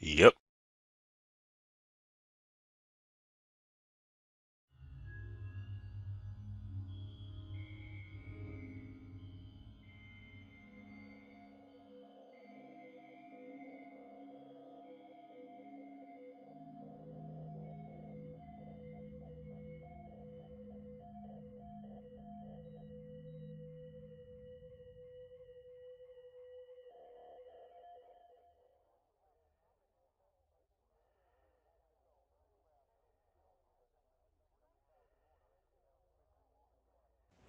Yep.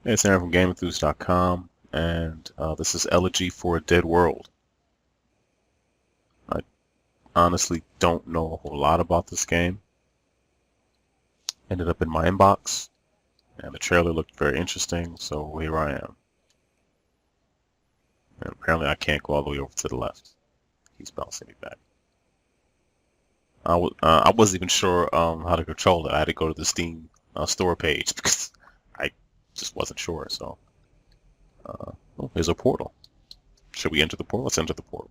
Hey, it's Aaron from GameEnthused.com, and this is Elegy for a Dead World. I honestly don't know a whole lot about this game. Ended up in my inbox, and the trailer looked very interesting, so here I am. And apparently I can't go all the way over to the left. He's bouncing me back. I wasn't even sure how to control it. I had to go to the Steam store page because I just wasn't sure, so... oh, here's a portal. Should we enter the portal? Let's enter the portal.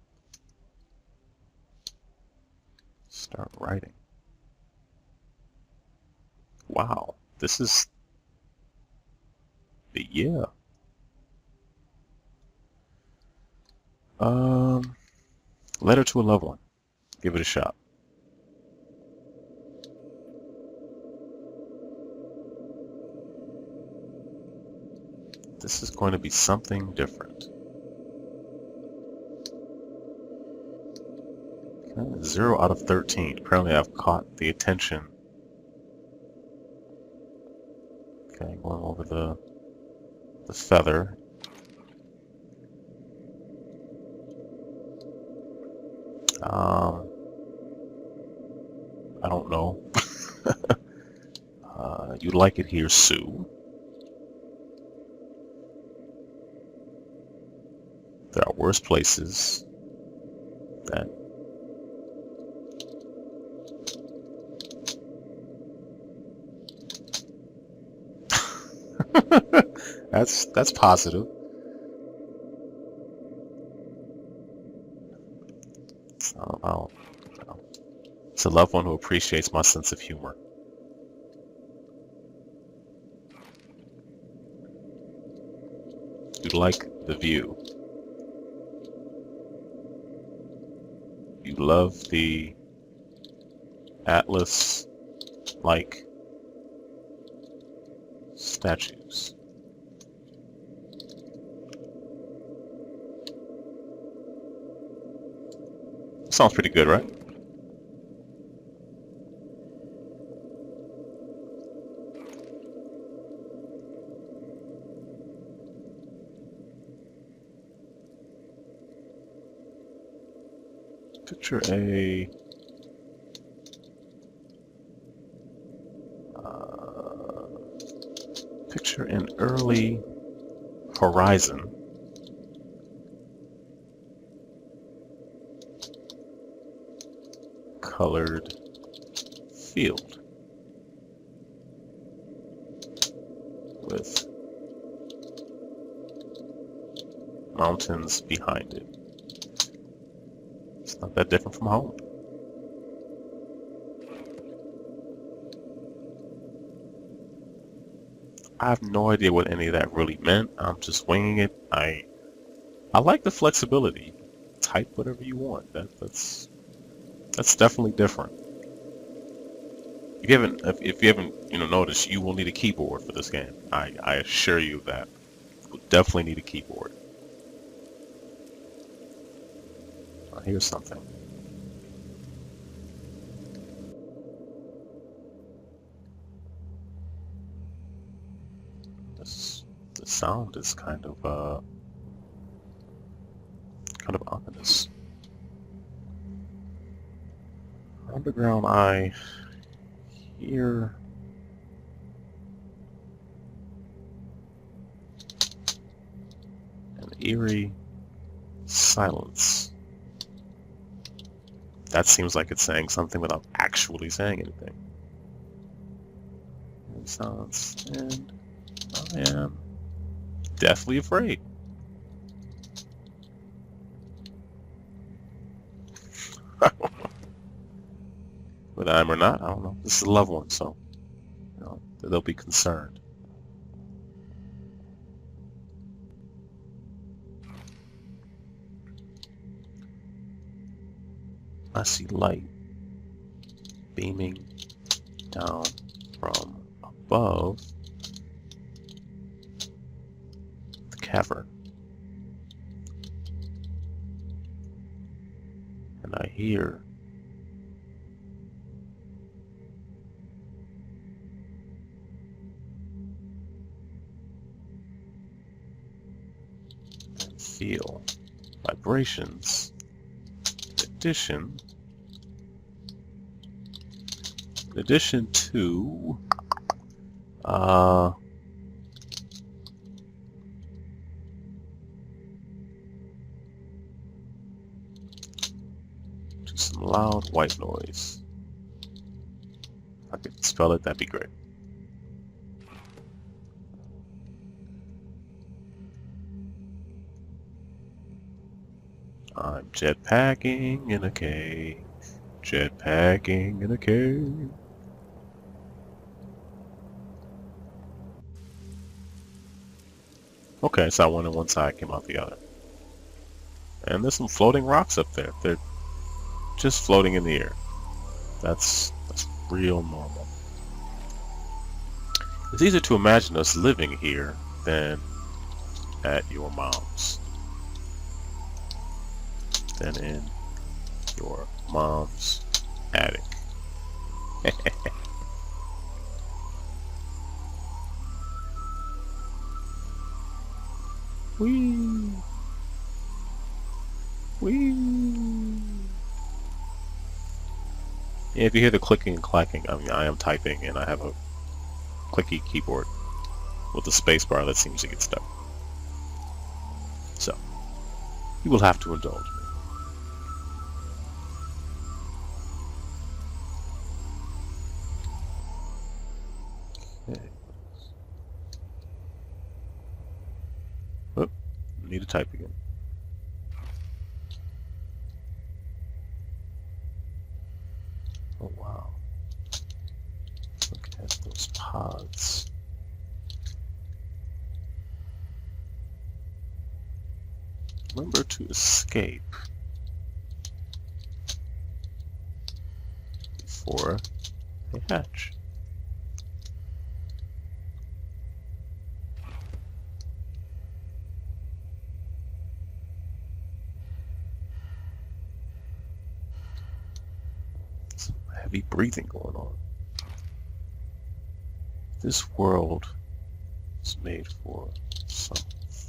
Start writing. Wow, this is... yeah. Um, Letter to a loved one. Give it a shot. This is going to be something different. Okay, 0 out of 13. Apparently I've caught the attention. Okay, going over the feather. I don't know. You like it here, Sue. There are worse places that... that's positive. So, it's a loved one who appreciates my sense of humor. You like the view. You love the Atlas-like statues. Sounds pretty good, right? Picture a picture an early horizon colored field with mountains behind it. It's not that different from home. I have no idea what any of that really meant. I'm just winging it. I like the flexibility. Type whatever you want. That's definitely different. If you haven't noticed, you will need a keyboard for this game. I assure you of that. You'll definitely need a keyboard. Here's something. The sound is kind of ominous. Underground, I hear an eerie silence. That seems like it's saying something without actually saying anything. Silence, and I am deathly afraid. whether I am or not, I don't know. This is a loved one, so you know, they'll be concerned. I see light beaming down from above the cavern. And I hear and feel vibrations. In addition to some loud white noise. If I could spell it, that'd be great. I'm jetpacking in a cave. Jetpacking in a cave. Okay, so I went on one side, came out the other. And there's some floating rocks up there. They're just floating in the air. That's real normal. It's easier to imagine us living here than at your mom's. Than in your mom's attic. Whee! Whee! Yeah, if you hear the clicking and clacking, I mean, I am typing and I have a clicky keyboard with the spacebar that seems to get stuck. So, you will have to indulge me. Okay. Oh, need to type again. Oh wow. Look at those pods. Remember to escape before they hatch. Some heavy breathing going on. This world is made for some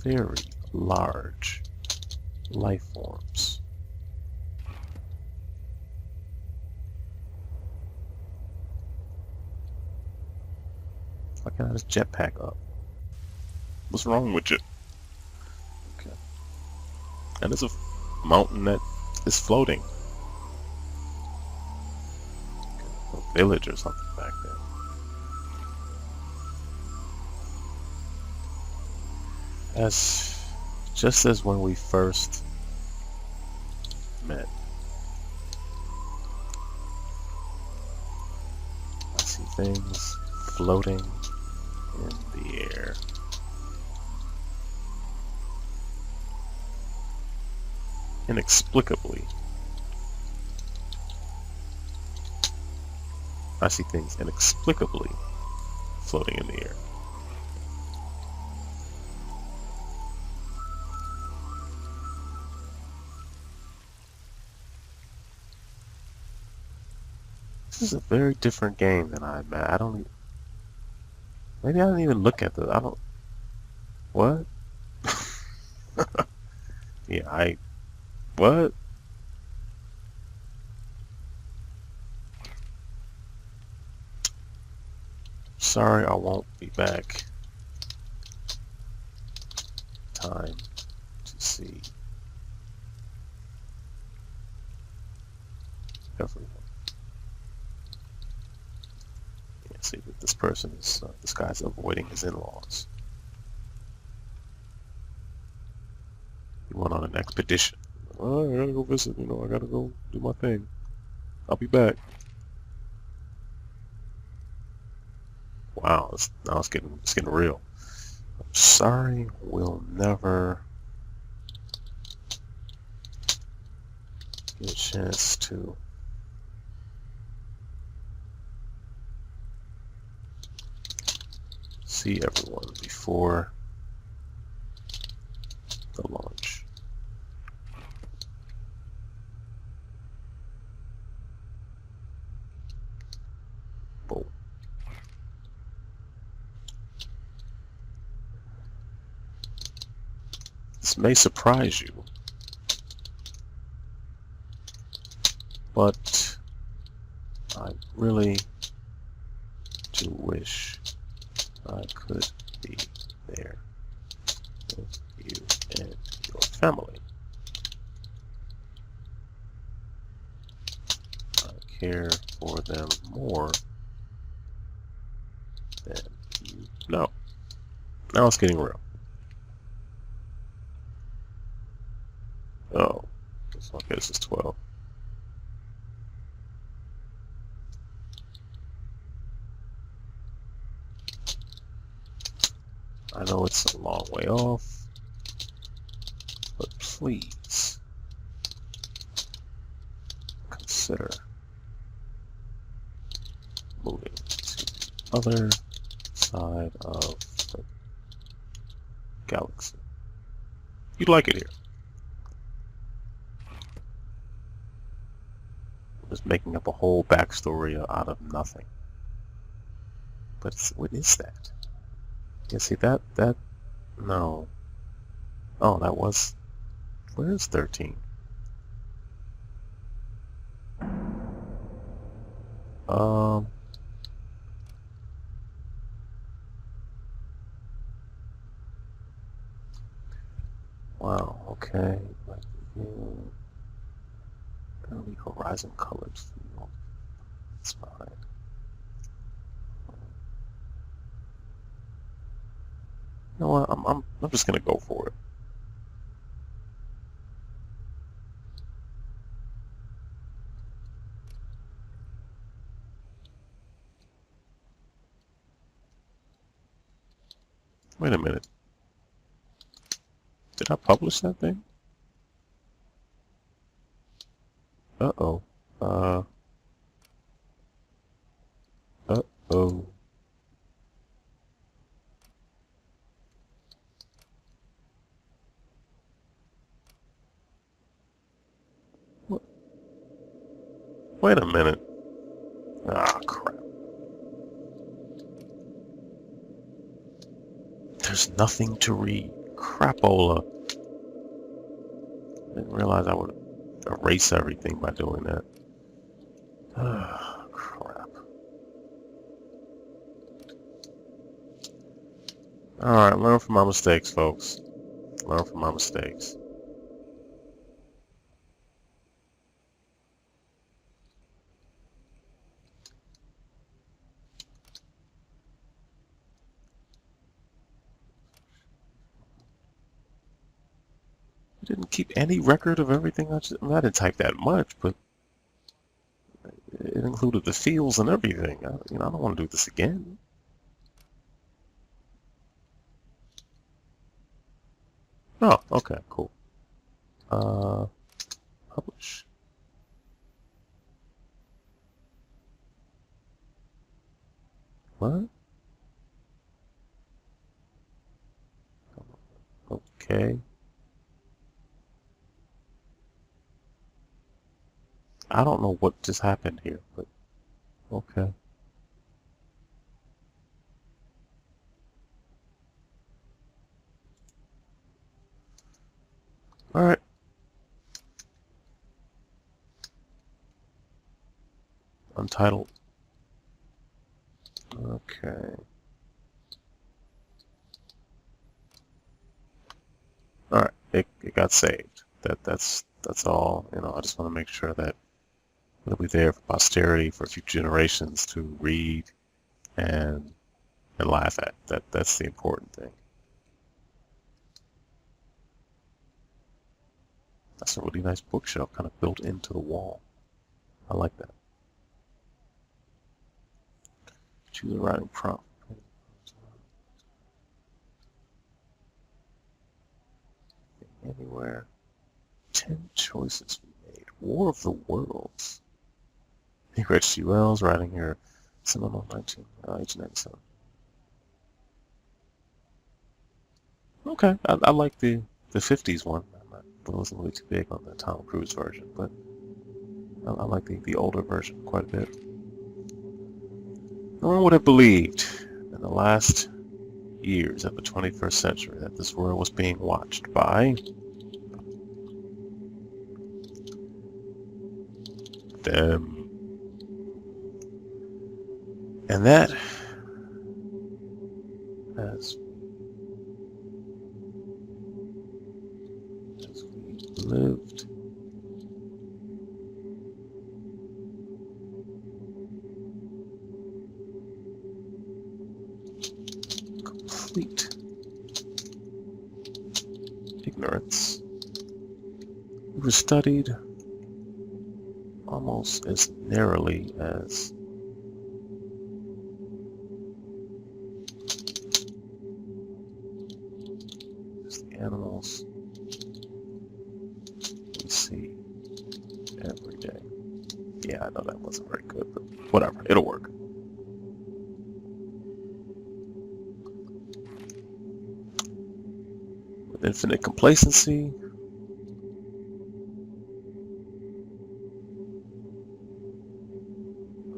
very large life forms. Why can't I just jetpack up? What's wrong with you? Okay. And there's a mountain that is floating. Okay. A village or something back there. That's just as when we first met. I see things floating in the air. Inexplicably. I see things inexplicably floating in the air. This is a very different game than I imagined. I don't even... Maybe I didn't even look at the... I don't... What? Yeah, What? Sorry, I won't be back. Time to see everyone. Yeah, see that this person is, this guy's avoiding his in-laws. He went on an expedition. Oh, I gotta go visit, you know, I gotta go do my thing. I'll be back. Now it's getting real. I'm sorry, we'll never get a chance to see everyone before the launch. Boom. This may surprise you, but I really do wish I could be there with you and your family. I care for them more than you know. Now it's getting real. Oh, okay, this is 12. I know it's a long way off, but please consider moving to the other side of the galaxy. You'd like it here. I'm just making up a whole backstory out of nothing. But what is that? You see that no. Oh, that was, where's 13? Wow, okay. Like, early horizon colors. It's fine. You know what? I'm just gonna go for it. Wait a minute. Did I publish that thing? Uh-oh. Uh-oh. What? Wait a minute. Ah, crap. There's nothing to read. Crapola. Didn't realize I would erase everything by doing that. Ah, crap. Alright, learn from my mistakes, folks. Learn from my mistakes. I didn't keep any record of everything. I mean, I didn't type that much, but it included the fields and everything. I don't want to do this again. Oh, okay, cool. Publish. What? Okay. I don't know what just happened here, but okay. Alright. Untitled. Okay. Alright, it got saved. That's all. I just want to make sure that it'll be there for posterity, for future generations to read and laugh at. That's the important thing. That's a really nice bookshelf kind of built into the wall. I like that. Choose a writing prompt. Anywhere. 10 choices we made. War of the Worlds. H.G. Wells writing here. Seminole 1897. Okay, I like the 50s one. I wasn't really too big on the Tom Cruise version, but I like the older version quite a bit. No one would have believed in the last years of the 21st century that this world was being watched by them. And that, as we lived complete ignorance, we were studied almost as narrowly as the animals we see every day. Yeah, I know that wasn't very good, but whatever, it'll work. With infinite complacency,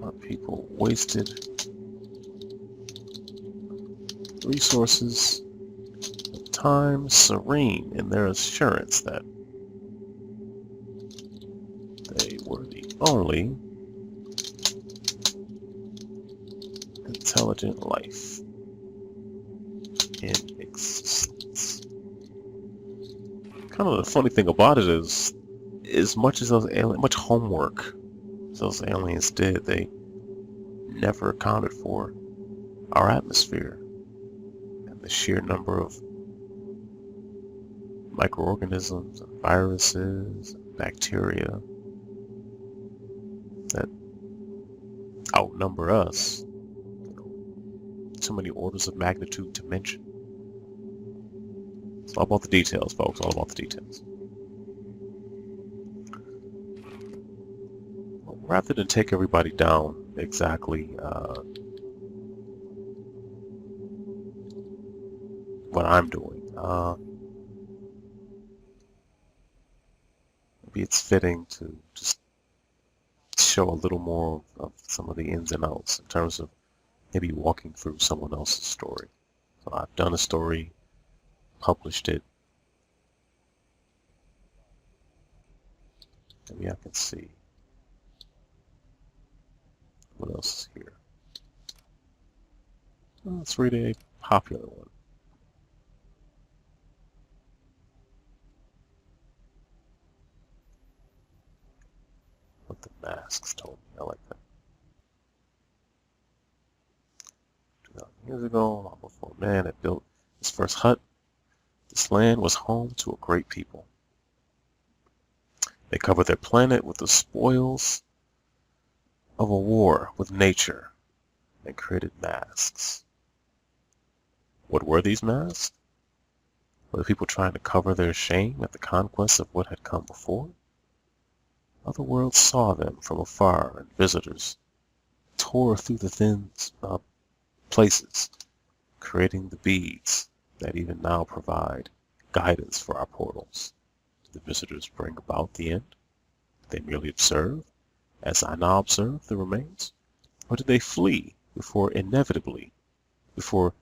our people wasted resources and time, serene in their assurance that they were the only intelligent life in existence. Kind of the funny thing about it is, as much as much homework those aliens did, they never accounted for our atmosphere and the sheer number of microorganisms and viruses and bacteria that outnumber us. Too many orders of magnitude to mention. It's all about the details, folks. All about the details. Well, rather than take everybody down exactly what I'm doing, maybe it's fitting to just show a little more of some of the ins and outs in terms of maybe walking through someone else's story. So I've done a story, published it. Maybe I can see what else is here. Let's read a popular one. What the masks told me. I like that. 2,000 years ago, long before man had built his first hut, this land was home to a great people. They covered their planet with the spoils of a war with nature and created masks. What were these masks? Were the people trying to cover their shame at the conquest of what had come before? Other worlds saw them from afar, and visitors tore through the thin places, creating the beads that even now provide guidance for our portals. Did the visitors bring about the end? Did they merely observe, as I now observe the remains? Or did they flee before inevitably, before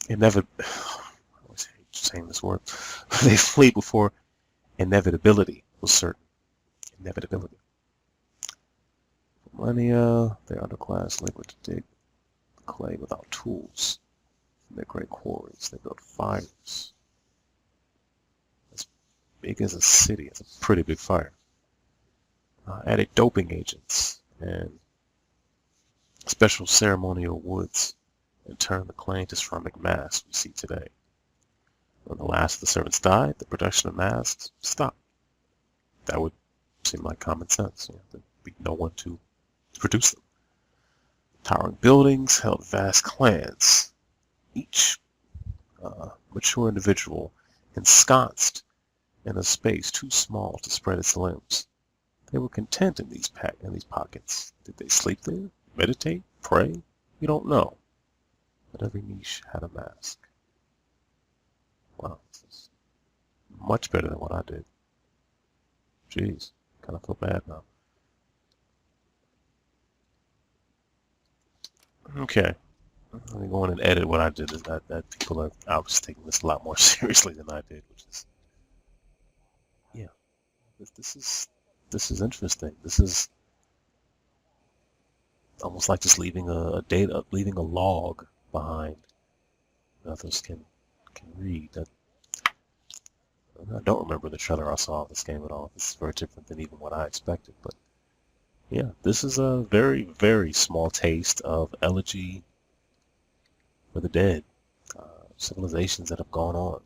inevitably, I always hate saying this word, they flee before inevitability was certain. Inevitability. For millennia, their underclass labored to dig the clay without tools. In their great quarries, they built fires as big as a city. It's a pretty big fire. Added doping agents and special ceremonial woods, and turned the clay into ceramic masks we see today. When the last of the servants died, the production of masks stopped. That would seem like common sense. There'd be no one to produce them. Towering buildings held vast clans, each mature individual ensconced in a space too small to spread its limbs. They were content in these pockets. Did they sleep there? Meditate? Pray? We don't know. But every niche had a mask. Wow, this is much better than what I did. Jeez, kind of feel bad now. Okay. Let me go in and edit what I did. Is that people are obviously taking this a lot more seriously than I did, which is, yeah, this is interesting. This is almost like just leaving leaving a log behind that others can read. That I don't remember the trailer I saw of this game at all. This is very different than even what I expected. But yeah, this is a very, very small taste of Elegy for the Dead, civilizations that have gone on,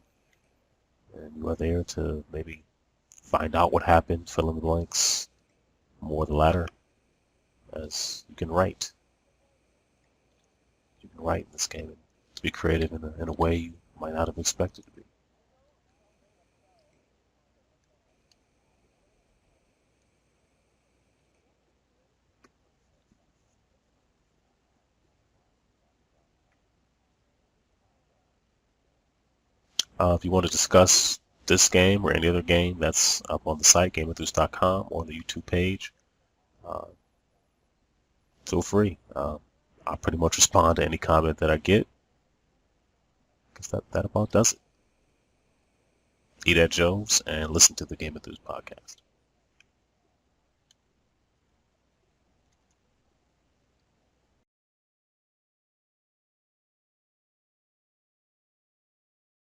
and you are there to maybe find out what happened, fill in the blanks, more the latter, as you can write. You can write in this game and to be creative in a way you might not have expected to be. If you want to discuss this game or any other game, that's up on the site, GameEnthus.com, or on the YouTube page. Uh, feel free. I pretty much respond to any comment that I get. I guess that about does it. Eat at Joe's and listen to the Game Enthus podcast.